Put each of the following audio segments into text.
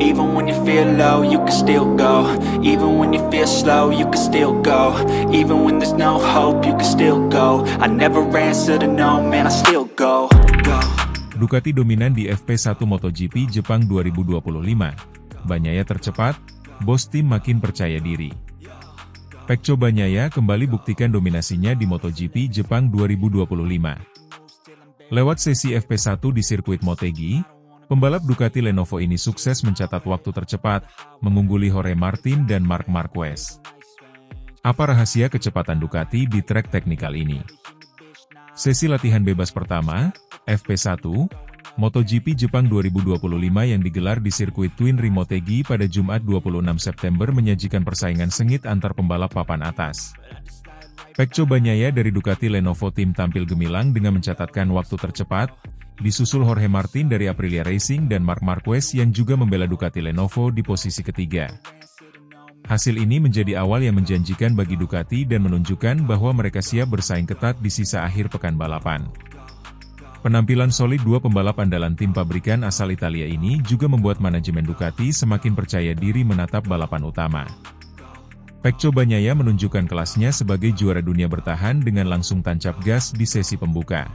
Even when you feel low, you can still go. Even when you feel slow, you can still go. Even when there's no hope, you can still go. I never answer to no, man, I still go. Ducati dominan di FP1 MotoGP Jepang 2025. Bagnaia tercepat, bos tim makin percaya diri. Pecco Bagnaia kembali buktikan dominasinya di MotoGP Jepang 2025. Lewat sesi FP1 di sirkuit Motegi, pembalap Ducati Lenovo ini sukses mencatat waktu tercepat, mengungguli Jorge Martin dan Marc Marquez. Apa rahasia kecepatan Ducati di trek teknikal ini? Sesi latihan bebas pertama, FP1, MotoGP Jepang 2025 yang digelar di sirkuit Twin Ring Motegi pada Jumat 26 September menyajikan persaingan sengit antar pembalap papan atas. Pecco Bagnaia dari Ducati Lenovo Team tampil gemilang dengan mencatatkan waktu tercepat, disusul Jorge Martin dari Aprilia Racing dan Marc Marquez yang juga membela Ducati Lenovo di posisi ketiga. Hasil ini menjadi awal yang menjanjikan bagi Ducati dan menunjukkan bahwa mereka siap bersaing ketat di sisa akhir pekan balapan. Penampilan solid dua pembalap andalan tim pabrikan asal Italia ini juga membuat manajemen Ducati semakin percaya diri menatap balapan utama. Pecco Bagnaia menunjukkan kelasnya sebagai juara dunia bertahan dengan langsung tancap gas di sesi pembuka.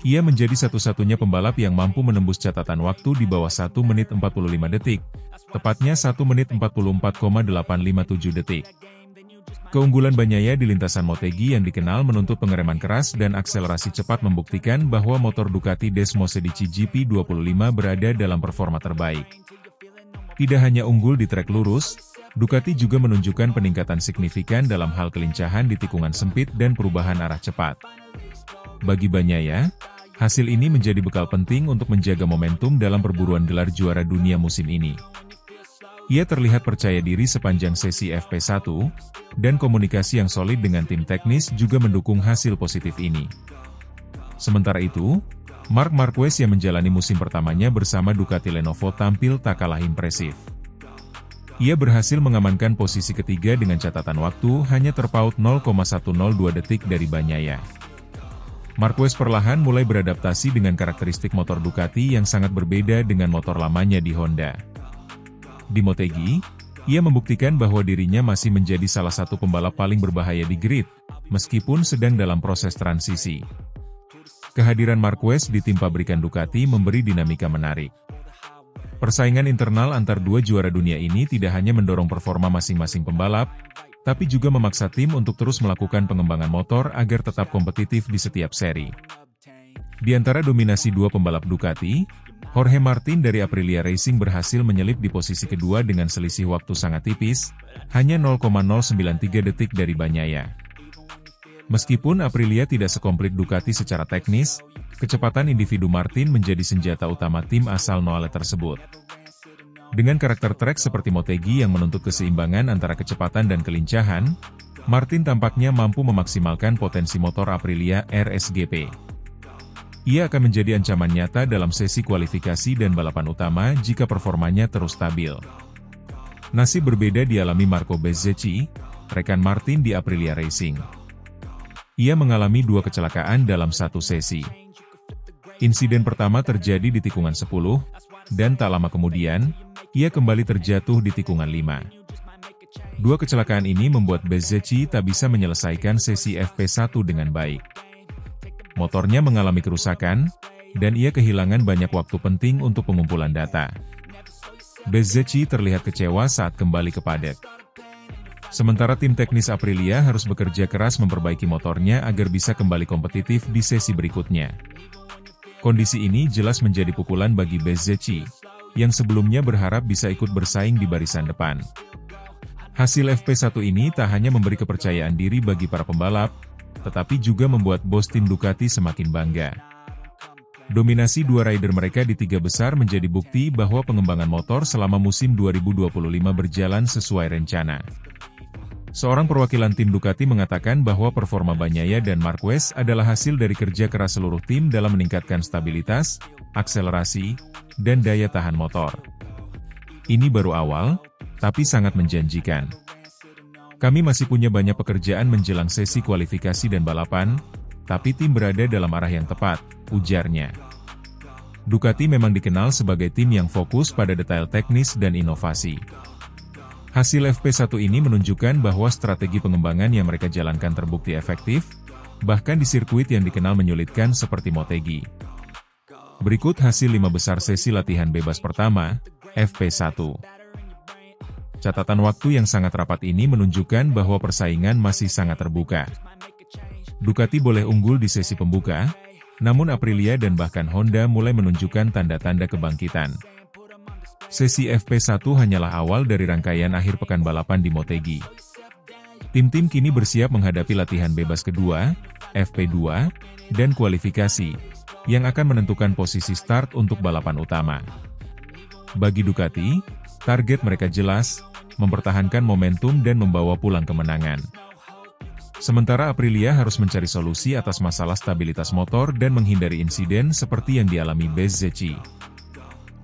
Ia menjadi satu-satunya pembalap yang mampu menembus catatan waktu di bawah 1 menit 45 detik, tepatnya 1 menit 44,857 detik. Keunggulan Bagnaia di lintasan Motegi yang dikenal menuntut pengereman keras dan akselerasi cepat membuktikan bahwa motor Ducati Desmosedici GP25 berada dalam performa terbaik. Tidak hanya unggul di trek lurus, Ducati juga menunjukkan peningkatan signifikan dalam hal kelincahan di tikungan sempit dan perubahan arah cepat. Bagi Bagnaia, hasil ini menjadi bekal penting untuk menjaga momentum dalam perburuan gelar juara dunia musim ini. Ia terlihat percaya diri sepanjang sesi FP1, dan komunikasi yang solid dengan tim teknis juga mendukung hasil positif ini. Sementara itu, Marc Marquez yang menjalani musim pertamanya bersama Ducati Lenovo tampil tak kalah impresif. Ia berhasil mengamankan posisi ketiga dengan catatan waktu hanya terpaut 0,102 detik dari Bagnaia. Marquez perlahan mulai beradaptasi dengan karakteristik motor Ducati yang sangat berbeda dengan motor lamanya di Honda. Di Motegi, ia membuktikan bahwa dirinya masih menjadi salah satu pembalap paling berbahaya di grid, meskipun sedang dalam proses transisi. Kehadiran Marquez di tim pabrikan Ducati memberi dinamika menarik. Persaingan internal antar dua juara dunia ini tidak hanya mendorong performa masing-masing pembalap, tapi juga memaksa tim untuk terus melakukan pengembangan motor agar tetap kompetitif di setiap seri. Di antara dominasi dua pembalap Ducati, Jorge Martin dari Aprilia Racing berhasil menyelip di posisi kedua dengan selisih waktu sangat tipis, hanya 0,093 detik dari Bagnaia. Meskipun Aprilia tidak sekomplit Ducati secara teknis, kecepatan individu Martin menjadi senjata utama tim asal Noale tersebut. Dengan karakter trek seperti Motegi yang menuntut keseimbangan antara kecepatan dan kelincahan, Martin tampaknya mampu memaksimalkan potensi motor Aprilia RSGP. Ia akan menjadi ancaman nyata dalam sesi kualifikasi dan balapan utama jika performanya terus stabil. Nasib berbeda dialami Marco Bezzecchi, rekan Martin di Aprilia Racing. Ia mengalami dua kecelakaan dalam satu sesi. Insiden pertama terjadi di tikungan 10, dan tak lama kemudian, ia kembali terjatuh di tikungan 5. Dua kecelakaan ini membuat Bezzecchi tak bisa menyelesaikan sesi FP1 dengan baik. Motornya mengalami kerusakan, dan ia kehilangan banyak waktu penting untuk pengumpulan data. Bezzecchi terlihat kecewa saat kembali ke paddock. Sementara tim teknis Aprilia harus bekerja keras memperbaiki motornya agar bisa kembali kompetitif di sesi berikutnya. Kondisi ini jelas menjadi pukulan bagi Bezzecchi, yang sebelumnya berharap bisa ikut bersaing di barisan depan. Hasil FP1 ini tak hanya memberi kepercayaan diri bagi para pembalap, tetapi juga membuat bos tim Ducati semakin bangga. Dominasi dua rider mereka di tiga besar menjadi bukti bahwa pengembangan motor selama musim 2025 berjalan sesuai rencana. Seorang perwakilan tim Ducati mengatakan bahwa performa Bagnaia dan Marquez adalah hasil dari kerja keras seluruh tim dalam meningkatkan stabilitas, akselerasi, dan daya tahan motor. Ini baru awal, tapi sangat menjanjikan. Kami masih punya banyak pekerjaan menjelang sesi kualifikasi dan balapan, tapi tim berada dalam arah yang tepat, ujarnya. Ducati memang dikenal sebagai tim yang fokus pada detail teknis dan inovasi. Hasil FP1 ini menunjukkan bahwa strategi pengembangan yang mereka jalankan terbukti efektif, bahkan di sirkuit yang dikenal menyulitkan seperti Motegi. Berikut hasil 5 besar sesi latihan bebas pertama, FP1. Catatan waktu yang sangat rapat ini menunjukkan bahwa persaingan masih sangat terbuka. Ducati boleh unggul di sesi pembuka, namun Aprilia dan bahkan Honda mulai menunjukkan tanda-tanda kebangkitan. Sesi FP1 hanyalah awal dari rangkaian akhir pekan balapan di Motegi. Tim-tim kini bersiap menghadapi latihan bebas kedua, FP2, dan kualifikasi, yang akan menentukan posisi start untuk balapan utama. Bagi Ducati, target mereka jelas, mempertahankan momentum dan membawa pulang kemenangan. Sementara Aprilia harus mencari solusi atas masalah stabilitas motor dan menghindari insiden seperti yang dialami Bezzecchi.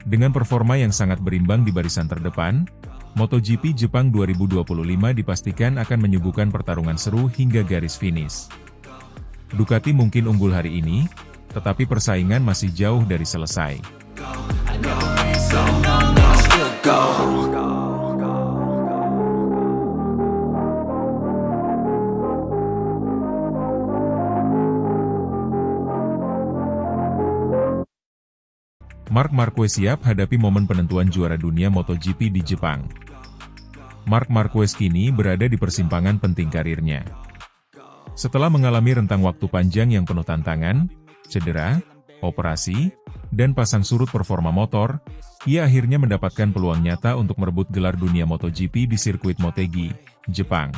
Dengan performa yang sangat berimbang di barisan terdepan, MotoGP Jepang 2025 dipastikan akan menyuguhkan pertarungan seru hingga garis finish. Ducati mungkin unggul hari ini, tetapi persaingan masih jauh dari selesai. Marc Marquez siap hadapi momen penentuan juara dunia MotoGP di Jepang. Marc Marquez kini berada di persimpangan penting karirnya. Setelah mengalami rentang waktu panjang yang penuh tantangan, cedera, operasi, dan pasang surut performa motor, ia akhirnya mendapatkan peluang nyata untuk merebut gelar dunia MotoGP di sirkuit Motegi, Jepang.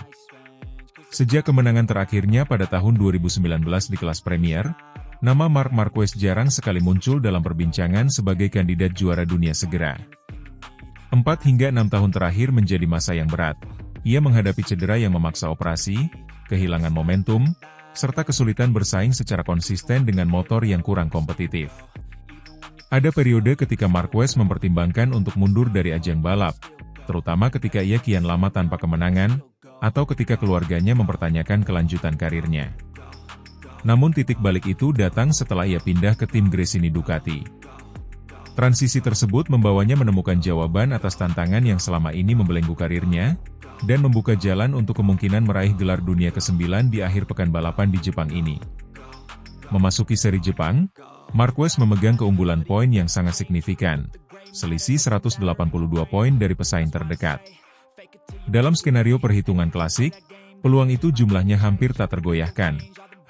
Sejak kemenangan terakhirnya pada tahun 2019 di kelas Premier, nama Marc Marquez jarang sekali muncul dalam perbincangan sebagai kandidat juara dunia segera. 4 hingga 6 tahun terakhir menjadi masa yang berat. Ia menghadapi cedera yang memaksa operasi, kehilangan momentum, serta kesulitan bersaing secara konsisten dengan motor yang kurang kompetitif. Ada periode ketika Marquez mempertimbangkan untuk mundur dari ajang balap, terutama ketika ia kian lama tanpa kemenangan, atau ketika keluarganya mempertanyakan kelanjutan karirnya. Namun titik balik itu datang setelah ia pindah ke tim Gresini Ducati. Transisi tersebut membawanya menemukan jawaban atas tantangan yang selama ini membelenggu karirnya, dan membuka jalan untuk kemungkinan meraih gelar dunia ke-9 di akhir pekan balapan di Jepang ini. Memasuki seri Jepang, Marquez memegang keunggulan poin yang sangat signifikan, selisih 182 poin dari pesaing terdekat. Dalam skenario perhitungan klasik, peluang itu jumlahnya hampir tak tergoyahkan.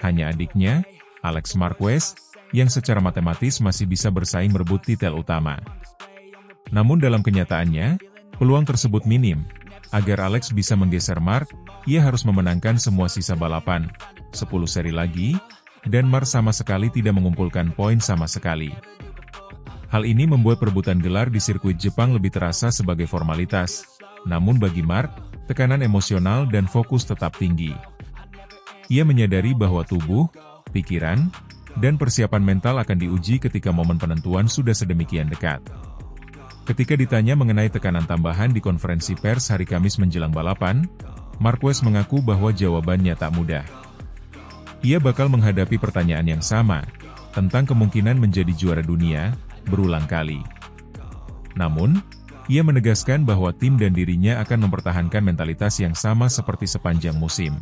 Hanya adiknya, Alex Marquez, yang secara matematis masih bisa bersaing merebut titel utama. Namun dalam kenyataannya, peluang tersebut minim. Agar Alex bisa menggeser Marc, ia harus memenangkan semua sisa balapan, 10 seri lagi, dan Marc sama sekali tidak mengumpulkan poin sama sekali. Hal ini membuat perebutan gelar di sirkuit Jepang lebih terasa sebagai formalitas. Namun bagi Marc, tekanan emosional dan fokus tetap tinggi. Ia menyadari bahwa tubuh, pikiran, dan persiapan mental akan diuji ketika momen penentuan sudah sedemikian dekat. Ketika ditanya mengenai tekanan tambahan di konferensi pers hari Kamis menjelang balapan, Marquez mengaku bahwa jawabannya tak mudah. Ia bakal menghadapi pertanyaan yang sama, tentang kemungkinan menjadi juara dunia, berulang kali. Namun, ia menegaskan bahwa tim dan dirinya akan mempertahankan mentalitas yang sama seperti sepanjang musim.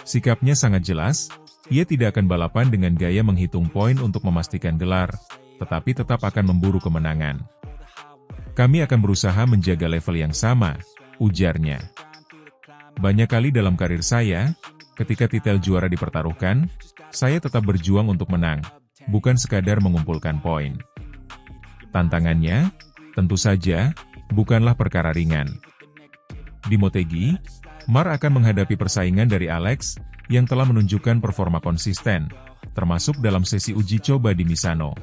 Sikapnya sangat jelas, ia tidak akan balapan dengan gaya menghitung poin untuk memastikan gelar, tetapi tetap akan memburu kemenangan. Kami akan berusaha menjaga level yang sama, ujarnya. Banyak kali dalam karir saya, ketika titel juara dipertaruhkan, saya tetap berjuang untuk menang, bukan sekadar mengumpulkan poin. Tantangannya, tentu saja, bukanlah perkara ringan. Di Motegi, Marc akan menghadapi persaingan dari Alex, yang telah menunjukkan performa konsisten, termasuk dalam sesi uji coba di Misano.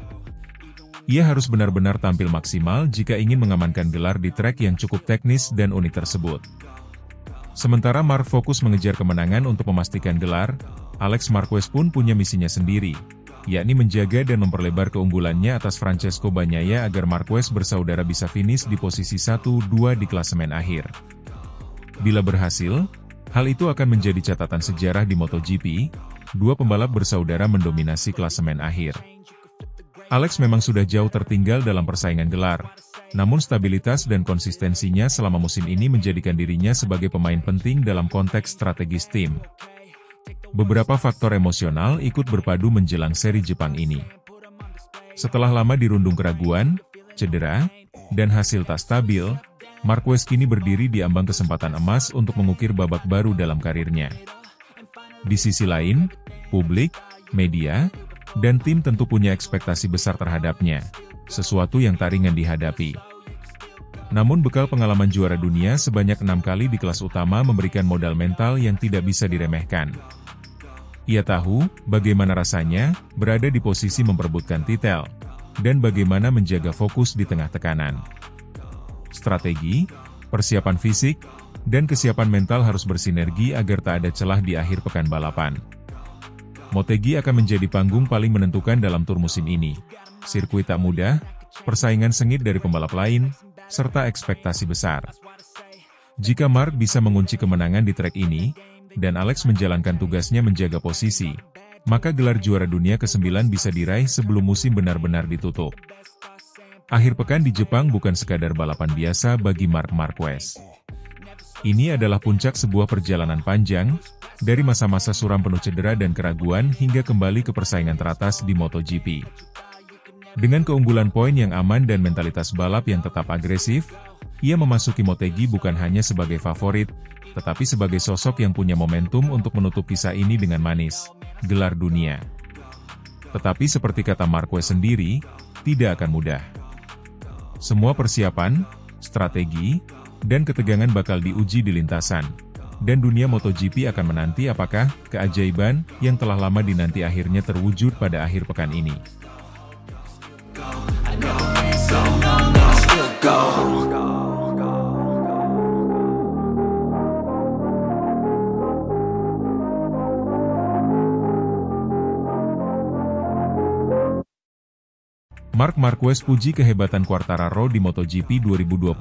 Ia harus benar-benar tampil maksimal jika ingin mengamankan gelar di trek yang cukup teknis dan unik tersebut. Sementara Marc fokus mengejar kemenangan untuk memastikan gelar, Alex Marquez pun punya misinya sendiri, yakni menjaga dan memperlebar keunggulannya atas Francesco Bagnaia agar Marquez bersaudara bisa finish di posisi 1-2 di klasemen akhir. Bila berhasil, hal itu akan menjadi catatan sejarah di MotoGP, dua pembalap bersaudara mendominasi klasemen akhir. Alex memang sudah jauh tertinggal dalam persaingan gelar, namun stabilitas dan konsistensinya selama musim ini menjadikan dirinya sebagai pemain penting dalam konteks strategis tim. Beberapa faktor emosional ikut berpadu menjelang seri Jepang ini. Setelah lama dirundung keraguan, cedera, dan hasil tak stabil, Marquez kini berdiri di ambang kesempatan emas untuk mengukir babak baru dalam karirnya. Di sisi lain, publik, media, dan tim tentu punya ekspektasi besar terhadapnya, sesuatu yang tak ringan dihadapi. Namun bekal pengalaman juara dunia sebanyak 6 kali di kelas utama memberikan modal mental yang tidak bisa diremehkan. Ia tahu bagaimana rasanya berada di posisi memperebutkan titel, dan bagaimana menjaga fokus di tengah tekanan. Strategi, persiapan fisik, dan kesiapan mental harus bersinergi agar tak ada celah di akhir pekan balapan. Motegi akan menjadi panggung paling menentukan dalam tur musim ini. Sirkuit tak mudah, persaingan sengit dari pembalap lain, serta ekspektasi besar. Jika Mark bisa mengunci kemenangan di trek ini, dan Alex menjalankan tugasnya menjaga posisi, maka gelar juara dunia ke-9 bisa diraih sebelum musim benar-benar ditutup. Akhir pekan di Jepang bukan sekadar balapan biasa bagi Marc Marquez. Ini adalah puncak sebuah perjalanan panjang, dari masa-masa suram penuh cedera dan keraguan hingga kembali ke persaingan teratas di MotoGP. Dengan keunggulan poin yang aman dan mentalitas balap yang tetap agresif, ia memasuki Motegi bukan hanya sebagai favorit, tetapi sebagai sosok yang punya momentum untuk menutup kisah ini dengan manis, gelar dunia. Tetapi seperti kata Marquez sendiri, tidak akan mudah. Semua persiapan, strategi, dan ketegangan bakal diuji di lintasan. Dan dunia MotoGP akan menanti apakah keajaiban yang telah lama dinanti akhirnya terwujud pada akhir pekan ini. Marc Marquez puji kehebatan Quartararo di MotoGP 2025,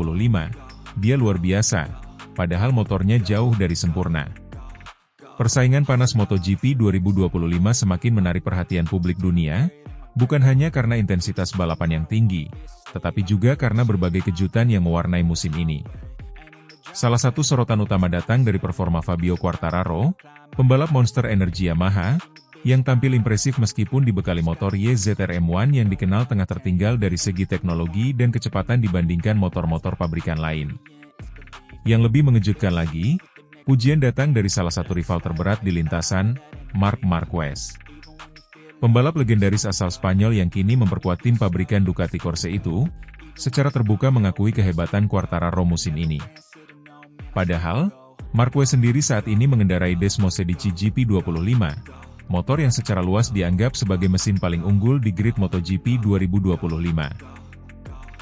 dia luar biasa. Padahal motornya jauh dari sempurna. Persaingan panas MotoGP 2025 semakin menarik perhatian publik dunia, bukan hanya karena intensitas balapan yang tinggi, tetapi juga karena berbagai kejutan yang mewarnai musim ini. Salah satu sorotan utama datang dari performa Fabio Quartararo, pembalap Monster Energy Yamaha, yang tampil impresif meskipun dibekali motor YZR M1 yang dikenal tengah tertinggal dari segi teknologi dan kecepatan dibandingkan motor-motor pabrikan lain. Yang lebih mengejutkan lagi, pujian datang dari salah satu rival terberat di lintasan, Marc Marquez. Pembalap legendaris asal Spanyol yang kini memperkuat tim pabrikan Ducati Corse itu, secara terbuka mengakui kehebatan Quartararo musim ini. Padahal, Marquez sendiri saat ini mengendarai Desmosedici GP25, motor yang secara luas dianggap sebagai mesin paling unggul di grid MotoGP 2025.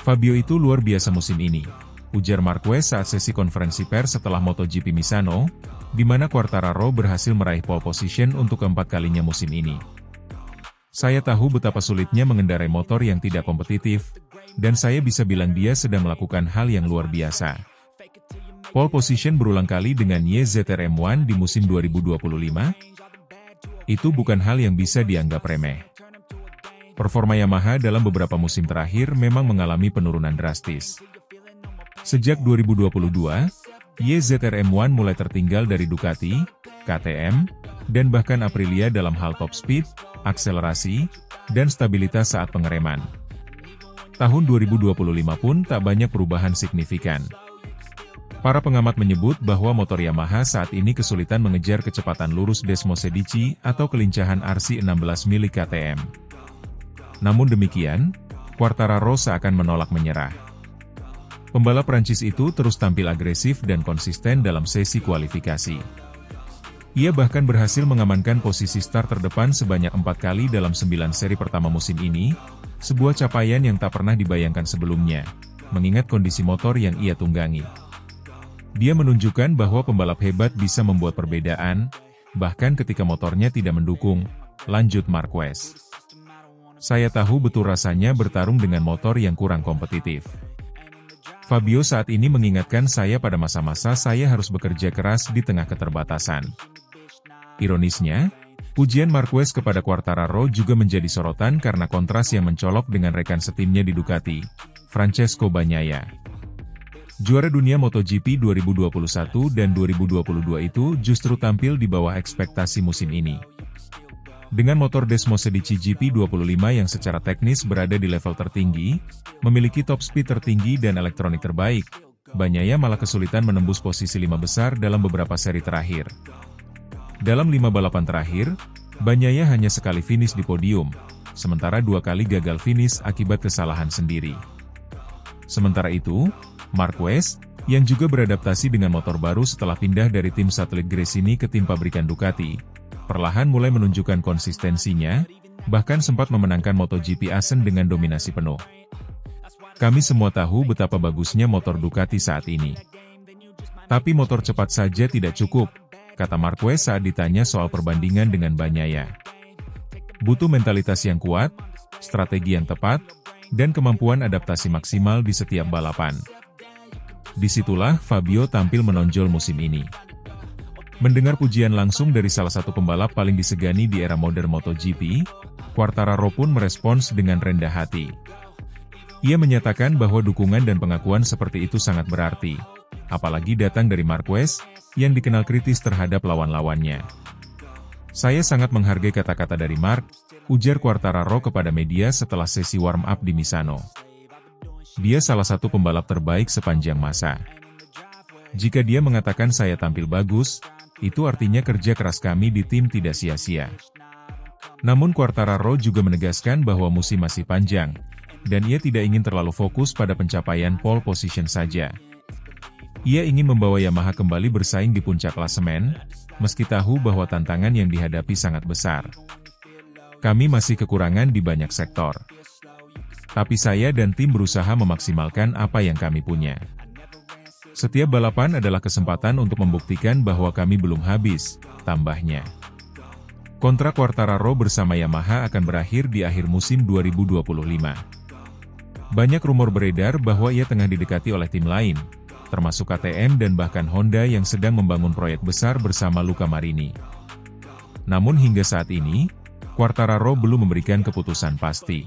Fabio itu luar biasa musim ini, ujar Marquez saat sesi konferensi pers setelah MotoGP Misano, di mana Quartararo berhasil meraih pole position untuk keempat kalinya musim ini. Saya tahu betapa sulitnya mengendarai motor yang tidak kompetitif, dan saya bisa bilang dia sedang melakukan hal yang luar biasa. Pole position berulang kali dengan YZR M1 di musim 2025? Itu bukan hal yang bisa dianggap remeh. Performa Yamaha dalam beberapa musim terakhir memang mengalami penurunan drastis. Sejak 2022, YZR M1 mulai tertinggal dari Ducati, KTM, dan bahkan Aprilia dalam hal top speed, akselerasi, dan stabilitas saat pengereman. Tahun 2025 pun tak banyak perubahan signifikan. Para pengamat menyebut bahwa motor Yamaha saat ini kesulitan mengejar kecepatan lurus Desmosedici atau kelincahan RC16 milik KTM. Namun demikian, Quartararo seakan menolak menyerah. Pembalap Prancis itu terus tampil agresif dan konsisten dalam sesi kualifikasi. Ia bahkan berhasil mengamankan posisi start terdepan sebanyak 4 kali dalam 9 seri pertama musim ini, sebuah capaian yang tak pernah dibayangkan sebelumnya, mengingat kondisi motor yang ia tunggangi. Dia menunjukkan bahwa pembalap hebat bisa membuat perbedaan, bahkan ketika motornya tidak mendukung, lanjut Marquez. Saya tahu betul rasanya bertarung dengan motor yang kurang kompetitif. Fabio saat ini mengingatkan saya pada masa-masa saya harus bekerja keras di tengah keterbatasan. Ironisnya, Pujian Marquez kepada Quartararo juga menjadi sorotan karena kontras yang mencolok dengan rekan setimnya di Ducati, Francesco Bagnaia. Juara dunia MotoGP 2021 dan 2022 itu justru tampil di bawah ekspektasi musim ini. Dengan motor Desmosedici GP25 yang secara teknis berada di level tertinggi, memiliki top speed tertinggi dan elektronik terbaik, Bagnaia malah kesulitan menembus posisi 5 besar dalam beberapa seri terakhir. Dalam 5 balapan terakhir, Bagnaia hanya sekali finish di podium, sementara 2 kali gagal finish akibat kesalahan sendiri. Sementara itu, Marquez, yang juga beradaptasi dengan motor baru setelah pindah dari tim satelit Gresini ke tim pabrikan Ducati, perlahan mulai menunjukkan konsistensinya, bahkan sempat memenangkan MotoGP Assen dengan dominasi penuh. Kami semua tahu betapa bagusnya motor Ducati saat ini. Tapi motor cepat saja tidak cukup, kata Marquez saat ditanya soal perbandingan dengan Bagnaia. Butuh mentalitas yang kuat, strategi yang tepat, dan kemampuan adaptasi maksimal di setiap balapan. Disitulah Fabio tampil menonjol musim ini. Mendengar pujian langsung dari salah satu pembalap paling disegani di era modern MotoGP, Quartararo pun merespons dengan rendah hati. Ia menyatakan bahwa dukungan dan pengakuan seperti itu sangat berarti, apalagi datang dari Marquez, yang dikenal kritis terhadap lawan-lawannya. Saya sangat menghargai kata-kata dari Mark, ujar Quartararo kepada media setelah sesi warm-up di Misano. Dia salah satu pembalap terbaik sepanjang masa. Jika dia mengatakan saya tampil bagus, itu artinya kerja keras kami di tim tidak sia-sia. Namun Quartararo juga menegaskan bahwa musim masih panjang, dan ia tidak ingin terlalu fokus pada pencapaian pole position saja. Ia ingin membawa Yamaha kembali bersaing di puncak klasemen, meski tahu bahwa tantangan yang dihadapi sangat besar. Kami masih kekurangan di banyak sektor. Tapi saya dan tim berusaha memaksimalkan apa yang kami punya. Setiap balapan adalah kesempatan untuk membuktikan bahwa kami belum habis, tambahnya. Kontrak Quartararo bersama Yamaha akan berakhir di akhir musim 2025. Banyak rumor beredar bahwa ia tengah didekati oleh tim lain, termasuk KTM dan bahkan Honda yang sedang membangun proyek besar bersama Luca Marini. Namun hingga saat ini, Quartararo belum memberikan keputusan pasti.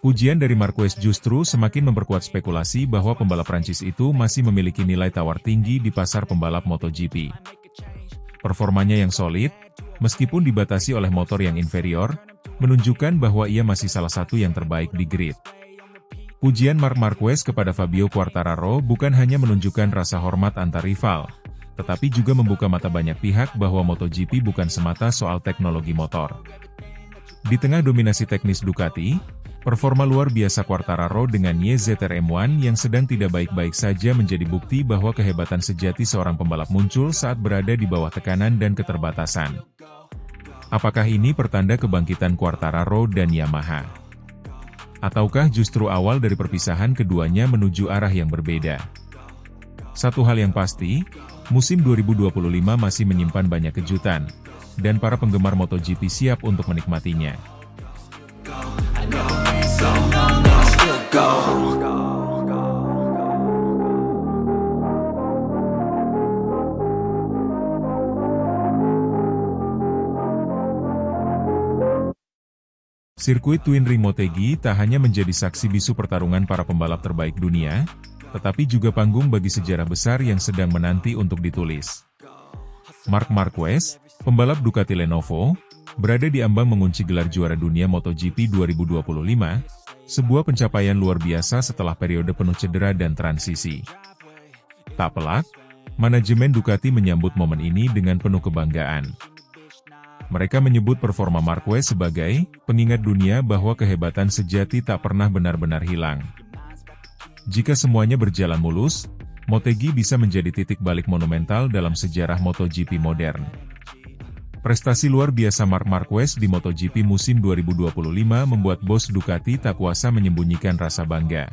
Pujian dari Marquez justru semakin memperkuat spekulasi bahwa pembalap Prancis itu masih memiliki nilai tawar tinggi di pasar pembalap MotoGP. Performanya yang solid, meskipun dibatasi oleh motor yang inferior, menunjukkan bahwa ia masih salah satu yang terbaik di grid. Pujian Marc Marquez kepada Fabio Quartararo bukan hanya menunjukkan rasa hormat antar rival, tetapi juga membuka mata banyak pihak bahwa MotoGP bukan semata soal teknologi motor. Di tengah dominasi teknis Ducati, performa luar biasa Quartararo dengan YZR M1 yang sedang tidak baik-baik saja menjadi bukti bahwa kehebatan sejati seorang pembalap muncul saat berada di bawah tekanan dan keterbatasan. Apakah ini pertanda kebangkitan Quartararo dan Yamaha? Ataukah justru awal dari perpisahan keduanya menuju arah yang berbeda? Satu hal yang pasti, musim 2025 masih menyimpan banyak kejutan, dan para penggemar MotoGP siap untuk menikmatinya. Sirkuit Twin Ring Motegi tak hanya menjadi saksi bisu pertarungan para pembalap terbaik dunia, tetapi juga panggung bagi sejarah besar yang sedang menanti untuk ditulis. Marc Marquez, pembalap Ducati Lenovo, berada di ambang mengunci gelar juara dunia MotoGP 2025, sebuah pencapaian luar biasa setelah periode penuh cedera dan transisi. Tak pelak, manajemen Ducati menyambut momen ini dengan penuh kebanggaan. Mereka menyebut performa Marquez sebagai pengingat dunia bahwa kehebatan sejati tak pernah benar-benar hilang. Jika semuanya berjalan mulus, Motegi bisa menjadi titik balik monumental dalam sejarah MotoGP modern. Prestasi luar biasa Marc Marquez di MotoGP musim 2025 membuat bos Ducati tak kuasa menyembunyikan rasa bangga.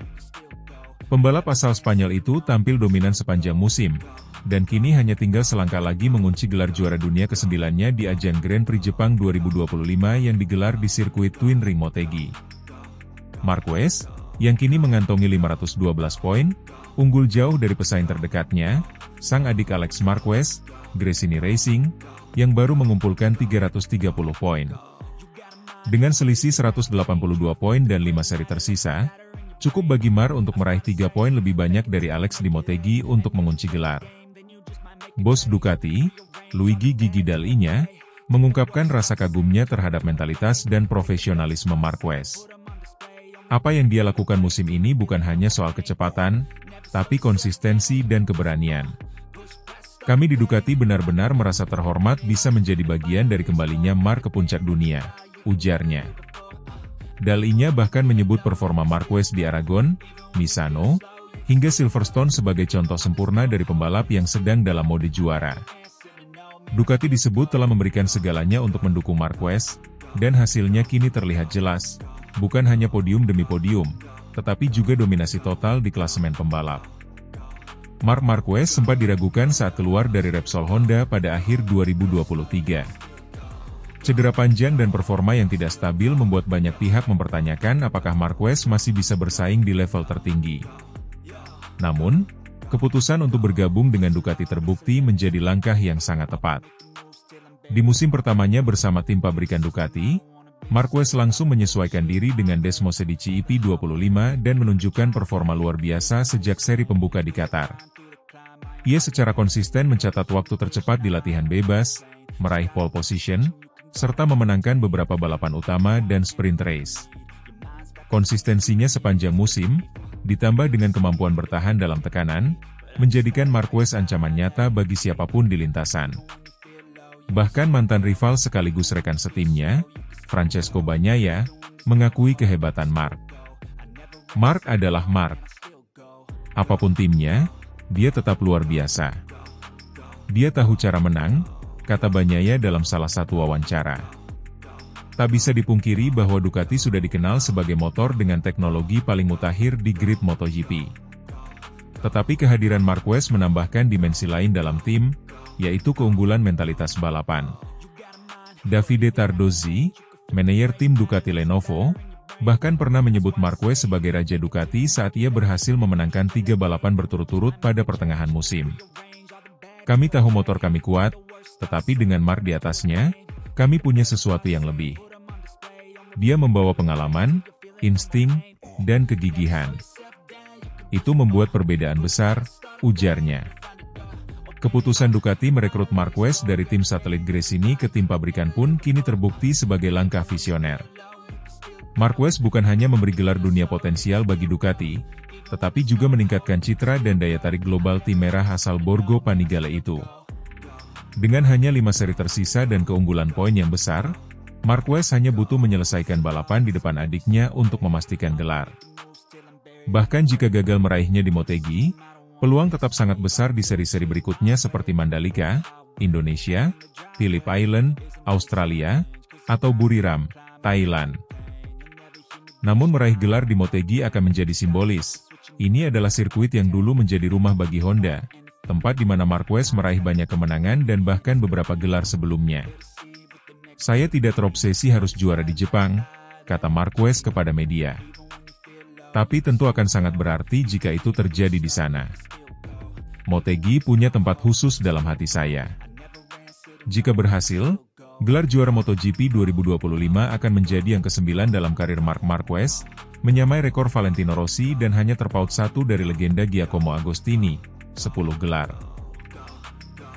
Pembalap asal Spanyol itu tampil dominan sepanjang musim, dan kini hanya tinggal selangkah lagi mengunci gelar juara dunia ke-9-nya di ajang Grand Prix Jepang 2025 yang digelar di sirkuit Twin Ring Motegi. Marquez, yang kini mengantongi 512 poin, unggul jauh dari pesaing terdekatnya, sang adik Alex Marquez, Gresini Racing, yang baru mengumpulkan 330 poin. Dengan selisih 182 poin dan 5 seri tersisa, cukup bagi Mar untuk meraih 3 poin lebih banyak dari Alex di Motegi untuk mengunci gelar. Bos Ducati, Luigi Gigi Dall'Igna, mengungkapkan rasa kagumnya terhadap mentalitas dan profesionalisme Marquez. Apa yang dia lakukan musim ini bukan hanya soal kecepatan, tapi konsistensi dan keberanian. Kami di Ducati benar-benar merasa terhormat bisa menjadi bagian dari kembalinya Mar ke puncak dunia, ujarnya. Dall'Igna bahkan menyebut performa Marquez di Aragon, Misano, hingga Silverstone sebagai contoh sempurna dari pembalap yang sedang dalam mode juara. Ducati disebut telah memberikan segalanya untuk mendukung Marquez, dan hasilnya kini terlihat jelas. Bukan hanya podium demi podium, tetapi juga dominasi total di klasemen pembalap. Marc Marquez sempat diragukan saat keluar dari Repsol Honda pada akhir 2023. Cedera panjang dan performa yang tidak stabil membuat banyak pihak mempertanyakan apakah Marquez masih bisa bersaing di level tertinggi. Namun, keputusan untuk bergabung dengan Ducati terbukti menjadi langkah yang sangat tepat. Di musim pertamanya bersama tim pabrikan Ducati, Marquez langsung menyesuaikan diri dengan Desmosedici EP25 dan menunjukkan performa luar biasa sejak seri pembuka di Qatar. Ia secara konsisten mencatat waktu tercepat di latihan bebas, meraih pole position, serta memenangkan beberapa balapan utama dan sprint race. Konsistensinya sepanjang musim, ditambah dengan kemampuan bertahan dalam tekanan, menjadikan Marquez ancaman nyata bagi siapapun di lintasan. Bahkan mantan rival sekaligus rekan setimnya, Francesco Bagnaia, mengakui kehebatan Marc. Marc adalah Marc. Apapun timnya, dia tetap luar biasa. Dia tahu cara menang, kata Bagnaia dalam salah satu wawancara. Tak bisa dipungkiri bahwa Ducati sudah dikenal sebagai motor dengan teknologi paling mutakhir di grid MotoGP. Tetapi kehadiran Marquez menambahkan dimensi lain dalam tim, yaitu keunggulan mentalitas balapan. Davide Tardozzi, manajer tim Ducati Lenovo, bahkan pernah menyebut Marquez sebagai Raja Ducati saat ia berhasil memenangkan 3 balapan berturut-turut pada pertengahan musim. Kami tahu motor kami kuat, tetapi dengan Marc di atasnya, kami punya sesuatu yang lebih. Dia membawa pengalaman, insting, dan kegigihan. Itu membuat perbedaan besar, ujarnya. Keputusan Ducati merekrut Marquez dari tim satelit Gresini ke tim pabrikan pun kini terbukti sebagai langkah visioner. Marquez bukan hanya memberi gelar dunia potensial bagi Ducati, tetapi juga meningkatkan citra dan daya tarik global tim merah asal Borgo Panigale itu. Dengan hanya 5 seri tersisa dan keunggulan poin yang besar, Marquez hanya butuh menyelesaikan balapan di depan adiknya untuk memastikan gelar. Bahkan jika gagal meraihnya di Motegi, peluang tetap sangat besar di seri-seri berikutnya seperti Mandalika, Indonesia, Phillip Island, Australia, atau Buriram, Thailand. Namun meraih gelar di Motegi akan menjadi simbolis. Ini adalah sirkuit yang dulu menjadi rumah bagi Honda, tempat di mana Marquez meraih banyak kemenangan dan bahkan beberapa gelar sebelumnya. Saya tidak terobsesi harus juara di Jepang, kata Marquez kepada media. Tapi tentu akan sangat berarti jika itu terjadi di sana. Motegi punya tempat khusus dalam hati saya. Jika berhasil, gelar juara MotoGP 2025 akan menjadi yang ke-9 dalam karir Marc Marquez, menyamai rekor Valentino Rossi dan hanya terpaut satu dari legenda Giacomo Agostini, 10 gelar.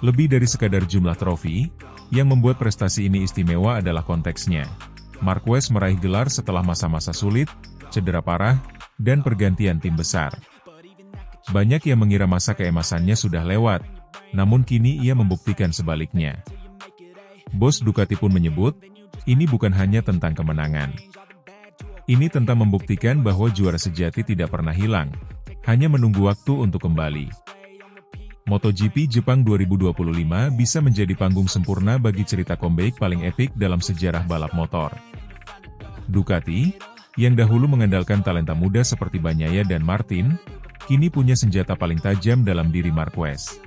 Lebih dari sekadar jumlah trofi, yang membuat prestasi ini istimewa adalah konteksnya. Marquez meraih gelar setelah masa-masa sulit, cedera parah, dan pergantian tim besar. Banyak yang mengira masa keemasannya sudah lewat, namun kini ia membuktikan sebaliknya. Bos Ducati pun menyebut, ini bukan hanya tentang kemenangan. Ini tentang membuktikan bahwa juara sejati tidak pernah hilang, hanya menunggu waktu untuk kembali. MotoGP Jepang 2025 bisa menjadi panggung sempurna bagi cerita comeback paling epik dalam sejarah balap motor. Ducati, yang dahulu mengandalkan talenta muda seperti Bagnaia dan Martin, kini punya senjata paling tajam dalam diri Marquez.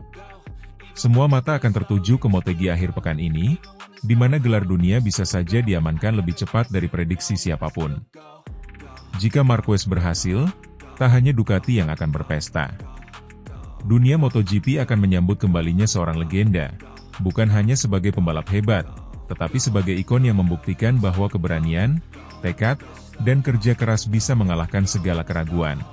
Semua mata akan tertuju ke Motegi akhir pekan ini, di mana gelar dunia bisa saja diamankan lebih cepat dari prediksi siapapun. Jika Marquez berhasil, tak hanya Ducati yang akan berpesta. Dunia MotoGP akan menyambut kembalinya seorang legenda, bukan hanya sebagai pembalap hebat, tetapi sebagai ikon yang membuktikan bahwa keberanian, tekad, dan kerja keras bisa mengalahkan segala keraguan.